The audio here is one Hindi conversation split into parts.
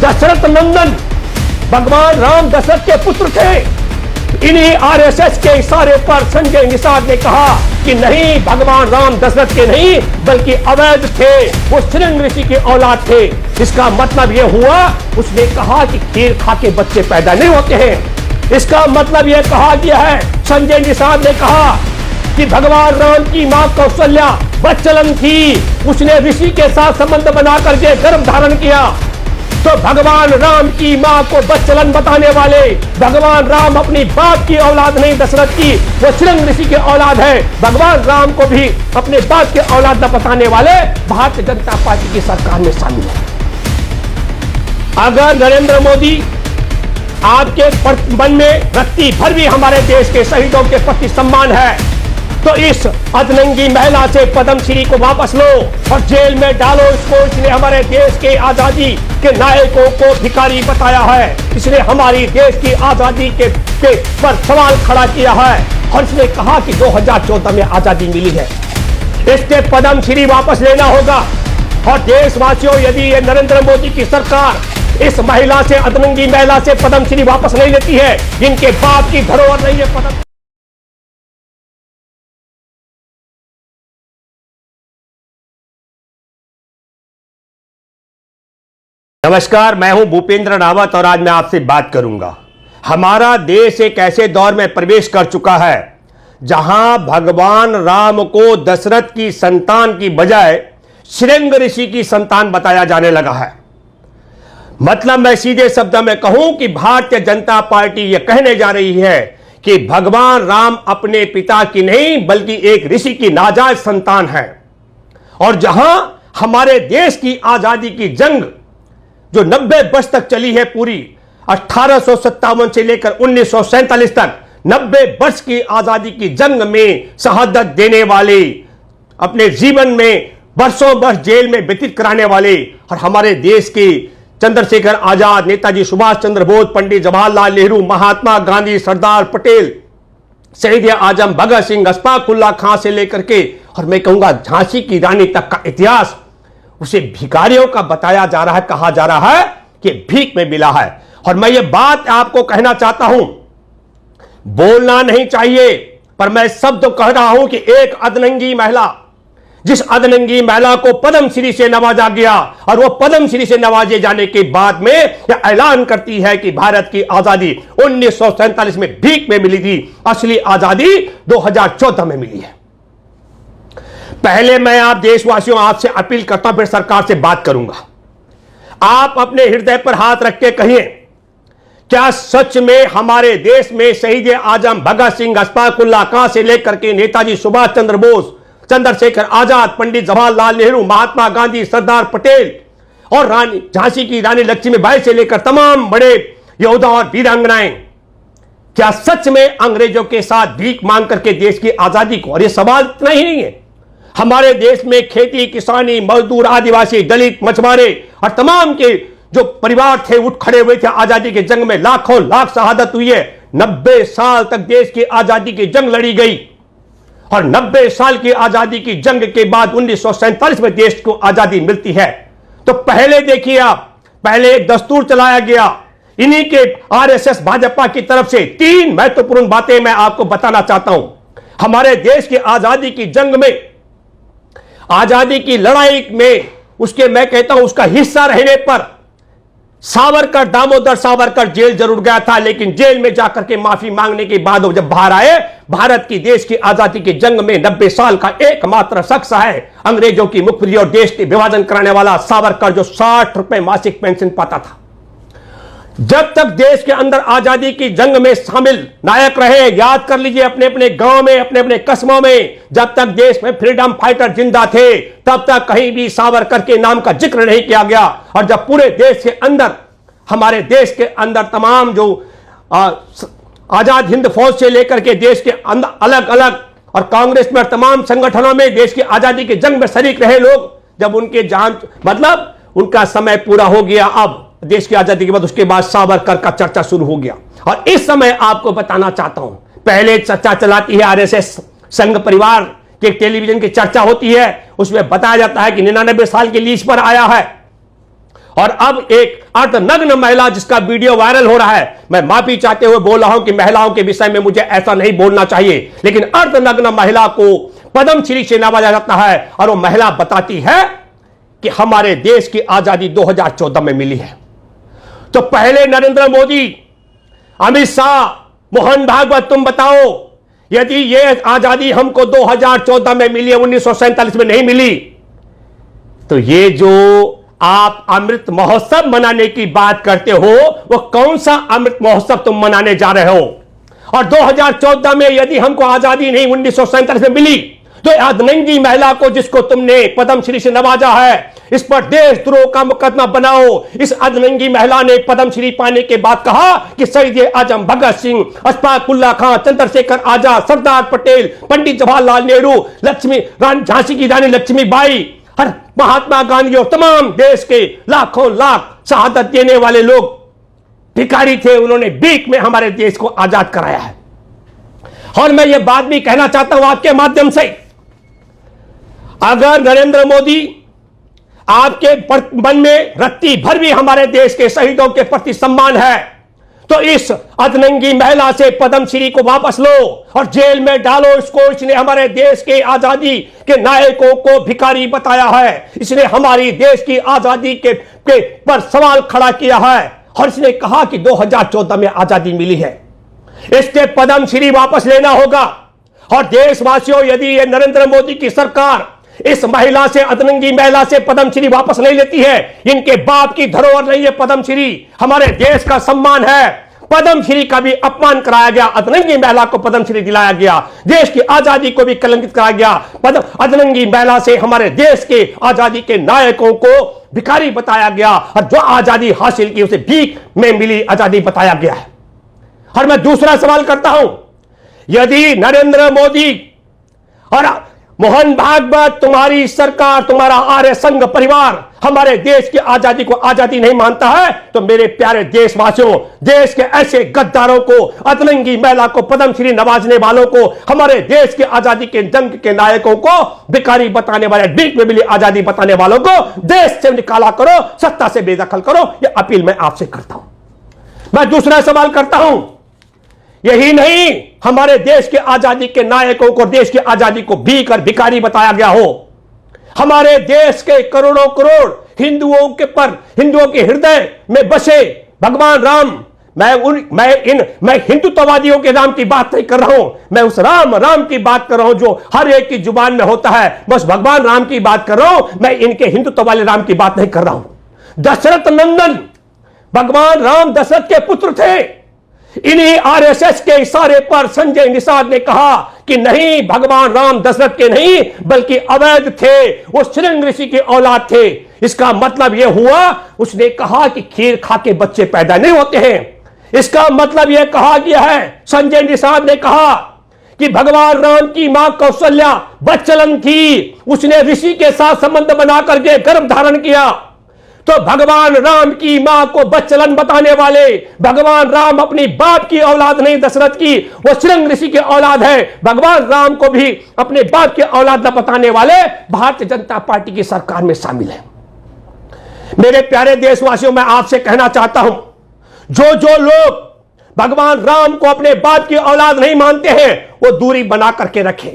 दशरथ नंदन भगवान राम दशरथ के पुत्र थे। इन्हीं आरएसएस के इशारे पर संजय निषाद ने कहा कि नहीं, भगवान राम दशरथ के नहीं बल्कि अवैध थे, वो श्रृंग ऋषि के औलाद थे। इसका मतलब यह हुआ, उसने कहा कि खीर खा के बच्चे पैदा नहीं होते हैं। इसका मतलब यह कहा गया है, संजय निषाद ने कहा कि भगवान राम की मां कौशल्या बच्चलन थी, उसने ऋषि के साथ संबंध बना करके गर्भ धारण किया। तो भगवान राम की मां को बच्चलन बताने वाले भगवान राम अपनी बाप की औलाद नहीं दशरथ की, वो श्रृंग ऋषि के औलाद है। भगवान राम को भी अपने बाप के औलाद न बताने वाले भारतीय जनता पार्टी की सरकार में शामिल है। अगर नरेंद्र मोदी आपके मन में रत्ती भर भी हमारे देश के शहीदों के प्रति सम्मान है, तो इस अधनंगी महिला से पद्मश्री को वापस लो और जेल में डालो इसको। इसने हमारे देश के आजादी के नायकों को भिखारी बताया है, इसने हमारी देश की आजादी के पर सवाल खड़ा किया है और इसने कहा कि 2014 में आजादी मिली है। इसके पद्मश्री वापस लेना होगा। और देशवासियों, यदि ये नरेंद्र मोदी की सरकार इस महिला से, अधनंगी महिला से पद्मश्री वापस नहीं लेती है, जिनके बाप की धरोहर नहीं है पद्म। नमस्कार, मैं हूं भूपेंद्र रावत और आज मैं आपसे बात करूंगा। हमारा देश एक ऐसे दौर में प्रवेश कर चुका है जहां भगवान राम को दशरथ की संतान की बजाय श्रृंग ऋषि की संतान बताया जाने लगा है। मतलब मैं सीधे शब्दों में कहूं कि भारतीय जनता पार्टी यह कहने जा रही है कि भगवान राम अपने पिता की नहीं बल्कि एक ऋषि की नाजायज संतान है। और जहां हमारे देश की आजादी की जंग जो 90 वर्ष तक चली है, पूरी 1857 से लेकर 1947 तक 90 वर्ष की आजादी की जंग में शहादत देने वाले, अपने जीवन में वर्षों वर्ष जेल में व्यतीत कराने वाले और हमारे देश के चंद्रशेखर आजाद, नेताजी सुभाष चंद्र बोस, पंडित जवाहरलाल नेहरू, महात्मा गांधी, सरदार पटेल, शहीद आजम भगत सिंह, अशफाक उल्लाह खां से लेकर के और मैं कहूंगा झांसी की रानी तक का इतिहास उसे भिखारियों का बताया जा रहा है, कहा जा रहा है कि भीख में मिला है। और मैं ये बात आपको कहना चाहता हूं, बोलना नहीं चाहिए पर मैं शब्द कह रहा हूं कि एक अधनंगी महिला, जिस अधनंगी महिला को पद्मश्री से नवाजा गया और वो पद्मश्री से नवाजे जाने के बाद में यह ऐलान करती है कि भारत की आजादी 1947 में भीख में मिली थी, असली आजादी 2014 में मिली है। पहले मैं आप देशवासियों आपसे अपील करता हूं, फिर सरकार से बात करूंगा। आप अपने हृदय पर हाथ रख के कहिए, क्या सच में हमारे देश में शहीद आजम भगत सिंह, अशफाक उल्लाह खां से लेकर के नेताजी सुभाष चंद्र बोस, चंद्रशेखर आजाद, पंडित जवाहरलाल नेहरू, महात्मा गांधी, सरदार पटेल और रानी झांसी की रानी लक्ष्मीबाई से लेकर तमाम बड़े योद्धा और वीरांगनाएं, क्या सच में अंग्रेजों के साथ भीख मांग करके देश की आजादी को? और यह सवाल इतना ही नहीं है, हमारे देश में खेती, किसानी, मजदूर, आदिवासी, दलित, मछुआरे और तमाम के जो परिवार थे उठ खड़े हुए थे आजादी के जंग में। लाखों लाख शहादत हुई है। 90 साल तक देश की आजादी की जंग लड़ी गई और 90 साल की आजादी की जंग के बाद 1947 में देश को आजादी मिलती है। तो पहले देखिए आप, पहले एक दस्तूर चलाया गया इन्हीं के आरएसएस भाजपा की तरफ से। 3 महत्वपूर्ण बातें मैं आपको बताना चाहता हूं। हमारे देश की आजादी की जंग में, आजादी की लड़ाई में उसके, मैं कहता हूं उसका हिस्सा रहने पर सावरकर, दामोदर सावरकर जेल जरूर गया था, लेकिन जेल में जाकर के माफी मांगने के बाद जब बाहर आए, भारत की देश की आजादी की जंग में 90 साल का एकमात्र शख्स है अंग्रेजों की मुखबिरी और देश के विभाजन कराने वाला सावरकर, जो 60 रुपए मासिक पेंशन पाता था। जब तक देश के अंदर आजादी की जंग में शामिल नायक रहे, याद कर लीजिए, अपने अपने गांव में, अपने अपने कस्बों में, जब तक देश में फ्रीडम फाइटर जिंदा थे तब तक कहीं भी सावरकर के नाम का जिक्र नहीं किया गया। और जब पूरे देश के अंदर, हमारे देश के अंदर तमाम जो आजाद हिंद फौज से लेकर के देश के अंदर अलग अलग और कांग्रेस में और तमाम संगठनों में देश की आजादी की जंग में शरीक रहे लोग, जब उनके जान, मतलब उनका समय पूरा हो गया, अब देश की आजादी के बाद उसके बाद सावरकर का चर्चा शुरू हो गया। और इस समय आपको बताना चाहता हूं, पहले चर्चा चलाती है आरएसएस संघ परिवार के टेलीविजन की चर्चा होती है, उसमें बताया जाता है कि 99 साल की लीज पर आया है और अब एक अर्धनग्न महिला जिसका वीडियो वायरल हो रहा है, मैं माफी चाहते हुए बोल रहा हूं कि महिलाओं के विषय में मुझे ऐसा नहीं बोलना चाहिए, लेकिन अर्धनग्न महिला को पद्मश्री से नवाजा जाता है और वो महिला बताती है कि हमारे देश की आजादी 2014 में मिली है। तो पहले नरेंद्र मोदी, अमित शाह, मोहन भागवत, तुम बताओ, यदि ये आजादी हमको 2014 में मिली है, 1947 में नहीं मिली, तो ये जो आप अमृत महोत्सव मनाने की बात करते हो, वो कौन सा अमृत महोत्सव तुम मनाने जा रहे हो? और 2014 में यदि हमको आजादी नहीं 1947 में मिली, तो अर्धनंगी महिला को जिसको तुमने पद्मश्री से नवाजा है, इस पर देशद्रोह का मुकदमा बनाओ। इस अर्धनंगी महिला ने पद्मश्री पाने के बाद कहा कि शहीद आजम भगत सिंह, अशफाक उल्लाह खां, चंद्रशेखर आजाद, सरदार पटेल, पंडित जवाहरलाल नेहरू, लक्ष्मी रानी, झांसी की रानी लक्ष्मीबाई, हर महात्मा गांधी और तमाम देश के लाखों लाख शहादत देने वाले लोग भिखारी थे। उन्होंने भीख में हमारे देश को आजाद कराया है। और मैं ये बात भी कहना चाहता हूं आपके माध्यम से, अगर नरेंद्र मोदी आपके मन में रत्ती भर भी हमारे देश के शहीदों के प्रति सम्मान है, तो इस अर्धनंगी महिला से पद्मश्री को वापस लो और जेल में डालो इसको। इसने हमारे देश के आजादी के नायकों को भिखारी बताया है, इसने हमारी देश की आजादी के पर सवाल खड़ा किया है और इसने कहा कि 2014 में आजादी मिली है। इसके पद्मश्री वापस लेना होगा। और देशवासियों, यदि ये नरेंद्र मोदी की सरकार इस महिला से, अर्धनंगी महिला से पद्मश्री वापस नहीं लेती है, इनके बाप की धरोहर नहीं है पद्मश्री, हमारे देश का सम्मान है। पद्मश्री का भी अपमान कराया गया, अर्धनंगी महिला को पद्मश्री दिलाया गया, देश की आजादी को भी कलंकित कराया गया। अर्धनंगी महिला से हमारे देश के आजादी के नायकों को भिखारी बताया गया और जो आजादी हासिल की उसे भीख में मिली आजादी बताया गया है। और मैं दूसरा सवाल करता हूं, यदि नरेंद्र मोदी और मोहन भागवत, तुम्हारी सरकार, तुम्हारा आर्य संघ परिवार हमारे देश की आजादी को आजादी नहीं मानता है, तो मेरे प्यारे देशवासियों, देश के ऐसे गद्दारों को, अर्धनंगी महिला को पद्मश्री नवाजने वालों को, हमारे देश की आजादी के जंग के नायकों को भिखारी बताने वाले, भीख में मिली आजादी बताने वालों को देश से निकाला करो, सत्ता से बेदखल करो। यह अपील मैं आपसे करता हूं। मैं दूसरा सवाल करता हूं, यही नहीं, हमारे देश के आजादी के नायकों को, देश की आजादी को भीख और भिखारी बताया गया हो। हमारे देश के करोड़ों करोड़ हिंदुओं के हृदय में बसे भगवान राम, मैं हिंदुत्ववादियों के राम की बात नहीं कर रहा हूं, मैं उस राम की बात कर रहा हूं जो हर एक की जुबान में होता है, बस भगवान राम की बात कर रहा हूं, मैं इनके हिंदुत्व वाले राम की बात नहीं कर रहा हूं। दशरथ नंदन भगवान राम दशरथ के पुत्र थे। इन्हीं आरएसएस के इशारे पर संजय निषाद ने कहा कि नहीं, भगवान राम दशरथ के नहीं बल्कि अवैध थे, वो श्रृंग ऋषि के औलाद थे। इसका मतलब यह हुआ, उसने कहा कि खीर खा के बच्चे पैदा नहीं होते हैं। इसका मतलब यह कहा गया है, संजय निषाद ने कहा कि भगवान राम की मां कौशल्या बच्चलन थी, उसने ऋषि के साथ संबंध बना करके गर्भ धारण किया। तो भगवान राम की मां को बच्चलन बताने वाले भगवान राम अपनी बाप की औलाद नहीं दशरथ की, वो श्रृंग ऋषि की औलाद है। भगवान राम को भी अपने बाप की औलाद न बताने वाले भारतीय जनता पार्टी की सरकार में शामिल है। मेरे प्यारे देशवासियों, मैं आपसे कहना चाहता हूं, जो लोग भगवान राम को अपने बाप की औलाद नहीं मानते हैं, वो दूरी बना करके रखें।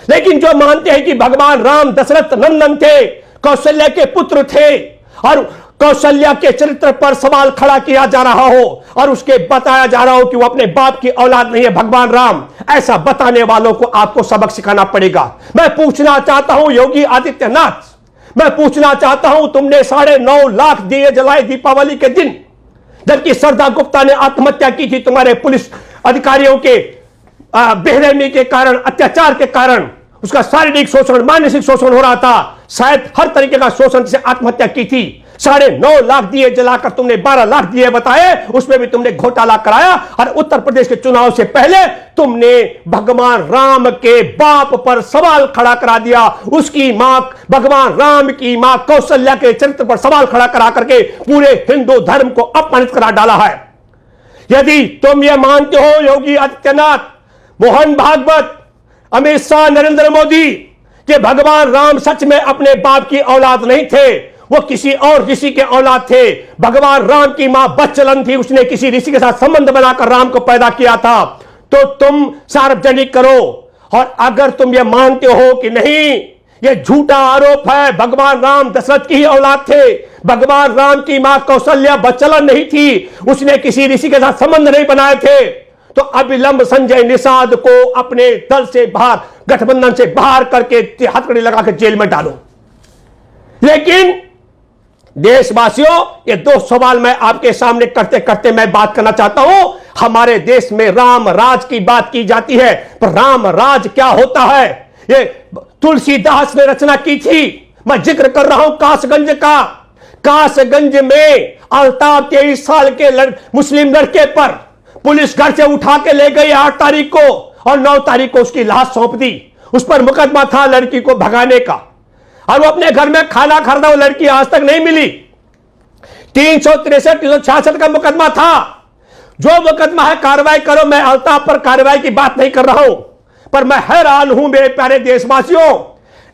लेकिन जो मानते हैं कि भगवान राम दशरथ नंदन थे, कौशल्या के पुत्र थे और कौशल्या के चरित्र पर सवाल खड़ा किया जा रहा हो और उसके बताया जा रहा हो कि वो अपने बाप की औलाद नहीं है भगवान राम, ऐसा बताने वालों को आपको सबक सिखाना पड़ेगा। मैं पूछना चाहता हूं योगी आदित्यनाथ, मैं पूछना चाहता हूं, तुमने 9.5 लाख दिए जलाए दीपावली के दिन, जबकि श्रद्धा गुप्ता ने आत्महत्या की थी तुम्हारे पुलिस अधिकारियों के बेरहमी के कारण, अत्याचार के कारण। उसका शारीरिक शोषण, मानसिक शोषण हो रहा था, शायद हर तरीके का शोषण से आत्महत्या की थी। 9.5 लाख दिए जलाकर तुमने 12 लाख दिए बताए, उसमें भी तुमने घोटाला कराया। और उत्तर प्रदेश के चुनाव से पहले तुमने भगवान राम के बाप पर सवाल खड़ा करा दिया। उसकी मां, भगवान राम की मां कौशल्या के चरित्र पर सवाल खड़ा करा करके पूरे हिंदू धर्म को अपमानित करा डाला है। यदि तुम ये मानते हो योगी आदित्यनाथ, मोहन भागवत, अमित शाह, नरेंद्र मोदी, कि भगवान राम सच में अपने बाप की औलाद नहीं थे, वो किसी और ऋषि के औलाद थे। भगवान राम की मां बच्चलन थी, उसने किसी ऋषि के साथ संबंध बनाकर राम को पैदा किया था। तो तुम सार्वजनिक करो। और अगर तुम ये मानते हो कि नहीं ये झूठा आरोप है, भगवान राम दशरथ की ही औलाद थे, भगवान राम की मां कौशल्या बच्चलन नहीं थी, उसने किसी ऋषि के साथ संबंध नहीं बनाए थे, तो अविलंब संजय निषाद को अपने दल से बाहर, गठबंधन से बाहर करके हथकड़ी लगाकर जेल में डालो। लेकिन देशवासियों, ये दो सवाल मैं आपके सामने करते करते मैं बात करना चाहता हूं। हमारे देश में राम राज की बात की जाती है, पर राम राज क्या होता है ये तुलसीदास ने रचना की थी। मैं जिक्र कर रहा हूं कासगंज का। कासगंज में अल्ताफ 23 साल के मुस्लिम लड़के पर पुलिस घर से उठा के ले गई 8 तारीख को, और 9 तारीख को उसकी लाश सौंप दी। उस पर मुकदमा था लड़की को भगाने का, और वो अपने घर में खाना खा रहा, वो लड़की आज तक नहीं मिली। 363 366 का मुकदमा था। जो मुकदमा है कार्रवाई करो। मैं अल्ताफ पर कार्रवाई की बात नहीं कर रहा हूं, पर मैं हैरान हूं मेरे प्यारे देशवासियों,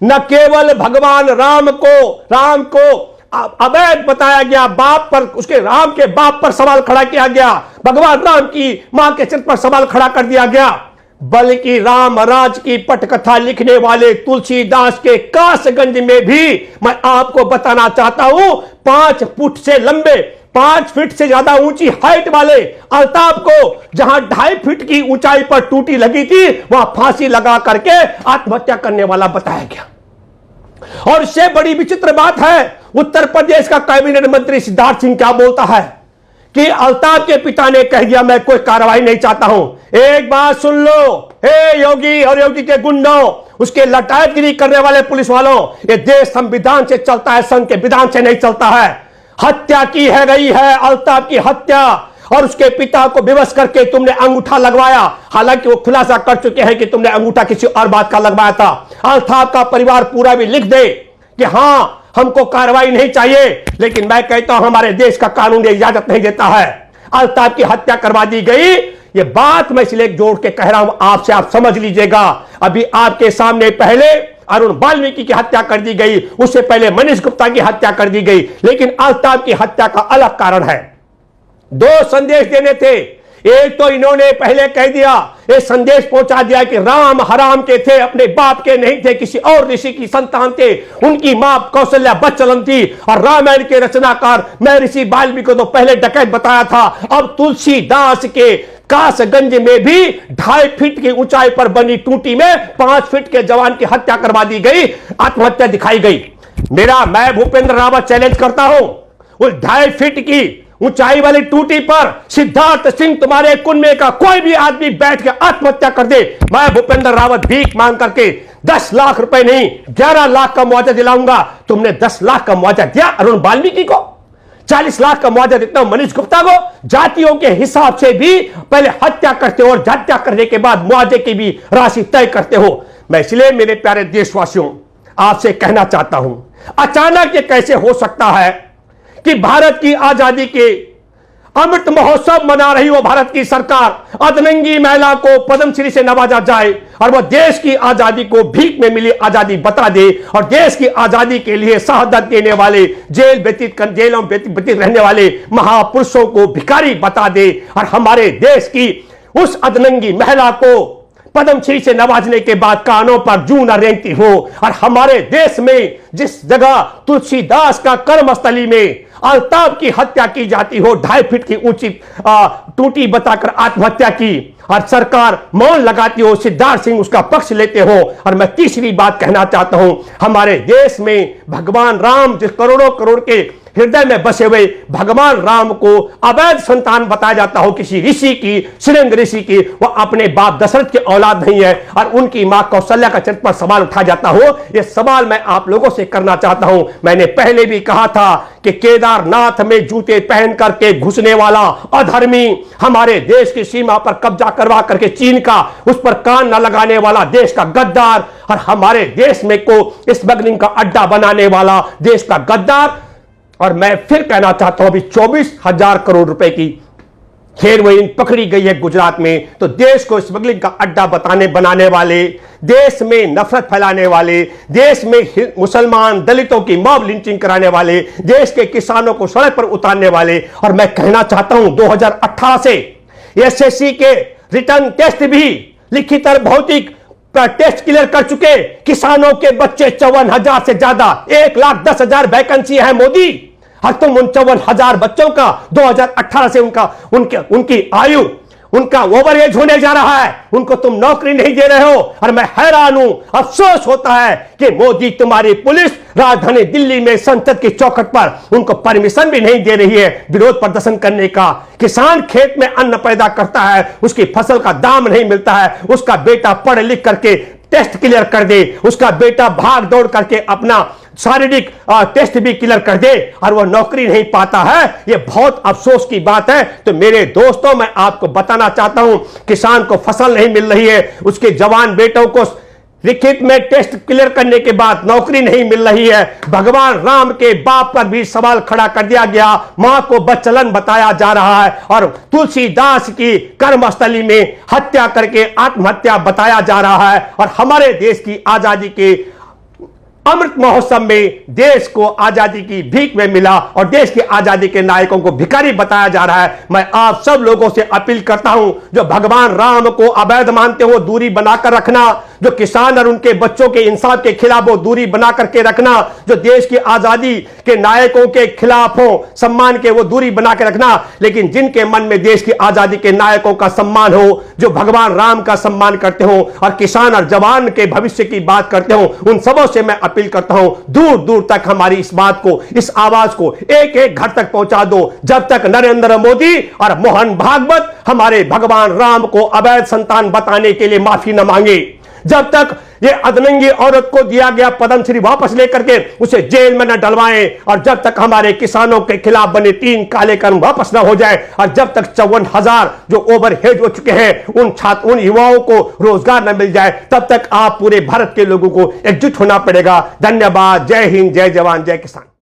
न केवल भगवान राम को अवैध बताया गया, बाप पर, उसके राम के बाप पर सवाल खड़ा किया गया, भगवान राम की मां के चित्र पर सवाल खड़ा कर दिया गया, बल्कि राम राज की पटकथा लिखने वाले तुलसीदास के कासगंज में भी मैं आपको बताना चाहता हूं 5 फुट से लंबे, 5 फीट से ज्यादा ऊंची हाइट वाले अल्ताफ को जहां 2.5 फीट की ऊंचाई पर टूटी लगी थी, वहां फांसी लगा करके आत्महत्या करने वाला बताया गया। और इससे बड़ी विचित्र बात है, उत्तर प्रदेश का कैबिनेट मंत्री सिद्धार्थ सिंह क्या बोलता है कि अल्ताफ के पिता ने कह दिया मैं कोई कार्रवाई नहीं चाहता हूं। एक बात सुन लो, हे योगी और योगी के गुंडों, उसके लटायतगिरी करने वाले पुलिस वालों, ये देश संविधान से चलता है, संघ के विधान से नहीं चलता है। हत्या की है गई है, अल्ताफ की हत्या, और उसके पिता को विवश करके तुमने अंगूठा लगवाया। हालांकि वो खुलासा कर चुके हैं कि तुमने अंगूठा किसी और बात का लगवाया था। अल्ताफ का परिवार पूरा भी लिख दे कि हां हमको कार्रवाई नहीं चाहिए, लेकिन मैं कहता हूं हमारे देश का कानून इजाजत नहीं देता है। अल्ताफ की हत्या करवा दी गई। ये बात मैं इसलिए जोड़ के कह रहा हूं आपसे, आप समझ लीजिएगा। अभी आपके सामने पहले अरुण वाल्मीकि की हत्या कर दी गई, उससे पहले मनीष गुप्ता की हत्या कर दी गई, लेकिन अल्ताफ की हत्या का अलग कारण है। 2 संदेश देने थे। एक तो इन्होंने पहले कह दिया, एक संदेश पहुंचा दिया कि राम हराम के थे, अपने बाप के नहीं थे, किसी और ऋषि की संतान थे, उनकी मां कौशल्या बच्चलन थी, और रामायण के रचनाकार महर्षि वाल्मीकि को तो पहले डकैत बताया था। अब तुलसीदास के कासगंज में भी 2.5 फीट की ऊंचाई पर बनी टूटी में 5 फीट के जवान की हत्या करवा दी गई, आत्महत्या दिखाई गई। मैं भूपेंद्र रावत चैलेंज करता हूं, उस 2.5 फीट की ऊंचाई वाली टूटी पर सिद्धार्थ सिंह तुम्हारे कुनबे का कोई भी आदमी बैठ के आत्महत्या कर दे, मैं भूपेंद्र रावत भीख मांग करके 10 लाख रुपए नहीं 11 लाख का मुआवजा दिलाऊंगा। तुमने 10 लाख का मुआवजा दिया अरुण वाल्मीकि को, 40 लाख का मुआवजा देता हूं मनीष गुप्ता को। जातियों के हिसाब से भी पहले हत्या करते हो, और हत्या करने के बाद मुआवजे की भी राशि तय करते हो। मैं इसलिए मेरे प्यारे देशवासियों आपसे कहना चाहता हूं, अचानक ये कैसे हो सकता है कि भारत की आजादी के अमृत महोत्सव मना रही वो भारत की सरकार अधनंगी महिला को पद्मश्री से नवाजा जाए, और वह देश की आजादी को भीख में मिली आजादी बता दे, और देश की आजादी के लिए शहादत देने वाले, जेलों में व्यतीत रहने वाले महापुरुषों को भिखारी बता दे, और हमारे देश की उस अधनंगी महिला को पद्मश्री से नवाजने के बाद कानों पर जूं न रेंगती हो। और हमारे देश में जिस जगह तुलसीदास का कर्मस्थली में अल्ताफ की हत्या की जाती हो, 2.5 फीट की ऊंची टूटी बताकर आत्महत्या की, और सरकार मौन लगाती हो, सिद्धार्थ सिंह उसका पक्ष लेते हो। और मैं तीसरी बात कहना चाहता हूं, हमारे देश में भगवान राम जिस करोड़ों करोड़ के हृदय में बसे हुए भगवान राम को अवैध संतान बताया जाता हो किसी ऋषि की, श्रृंग ऋषि की, वह अपने बाप दशरथ के औलाद नहीं है, और उनकी मां कौशल्या का चरित्र पर सवाल उठाया जाता हो। यह सवाल मैं आप लोगों से करना चाहता हूं। मैंने पहले भी कहा था कि केदारनाथ में जूते पहन करके घुसने वाला अधर्मी, हमारे देश की सीमा पर कब्जा करवा करके चीन का उस पर कान न लगाने वाला देश का गद्दार, और हमारे देश में को स्मगलिंग का अड्डा बनाने वाला देश का गद्दार। और मैं फिर कहना चाहता हूं, अभी 24,000 करोड़ रुपए की हेरोइन पकड़ी गई है गुजरात में, तो देश को स्मगलिंग का अड्डा बनाने वाले, देश में नफरत फैलाने वाले, देश में मुसलमान दलितों की मॉब लिंचिंग कराने वाले, देश के किसानों को सड़क पर उतारने वाले। और मैं कहना चाहता हूं 2018 से एसएससी के रिटर्न टेस्ट भी लिखित और भौतिक टेस्ट क्लियर कर चुके किसानों के बच्चे 54,000 से ज्यादा, 1,10,000 वैकेंसी है मोदी। और तुम उन 54,000 बच्चों का 2018 से उनकी आयु, उनका ओवर एज होने जा रहा है, उनको तुम नौकरी नहीं दे रहे हो। और मैं हैरान हूं, अफसोस होता है कि मोदी तुम्हारी पुलिस राजधानी दिल्ली में संसद की चौखट पर उनको परमिशन भी नहीं दे रही है विरोध प्रदर्शन करने का। किसान खेत में अन्न पैदा करता है, उसकी फसल का दाम नहीं मिलता है, उसका बेटा पढ़ लिख करके टेस्ट क्लियर कर दे, उसका बेटा भाग दौड़ करके अपना शारीरिक टेस्ट भी क्लियर कर दे और वह नौकरी नहीं पाता है, यह बहुत अफसोस की बात है। तो मेरे दोस्तों, मैं आपको बताना चाहता हूं, किसान को फसल नहीं मिल रही है, उसके जवान बेटों को लिखित में टेस्ट क्लियर करने के बाद नौकरी नहीं मिल रही है, भगवान राम के बाप पर भी सवाल खड़ा कर दिया गया, मां को बच्चलन बताया जा रहा है और तुलसीदास की कर्मस्थली में हत्या करके आत्महत्या बताया जा रहा है। और हमारे देश की आजादी के अमृत महोत्सव में देश को आजादी की भीख में मिला और देश की आजादी के नायकों को भिखारी बताया जा रहा है। मैं आप सब लोगों से अपील करता हूं, जो भगवान राम को अवैध मानते हो दूरी बनाकर रखना, जो किसान और उनके बच्चों के इंसाफ के खिलाफ हो दूरी बना करके रखना, जो देश की आजादी के नायकों के खिलाफ हो सम्मान के वो दूरी बना के रखना। लेकिन जिनके मन में देश की आजादी के नायकों का सम्मान हो, जो भगवान राम का सम्मान करते हो और किसान और जवान के भविष्य की बात करते हो, उन सबों से मैं अपील करता हूं, दूर दूर तक हमारी इस बात को, इस आवाज को एक एक घर तक पहुंचा दो। जब तक नरेंद्र मोदी और मोहन भागवत हमारे भगवान राम को अवैध संतान बताने के लिए माफी न मांगे, जब तक ये अधनंगी औरत को दिया गया पद्मश्री वापस लेकर के उसे जेल में न डलवाएं, और जब तक हमारे किसानों के खिलाफ बने 3 काले कर्म वापस न हो जाए, और जब तक 54,000 जो ओवरहेड हो चुके हैं उन युवाओं को रोजगार न मिल जाए, तब तक आप पूरे भारत के लोगों को एकजुट होना पड़ेगा। धन्यवाद। जय हिंद, जय जवान, जय किसान।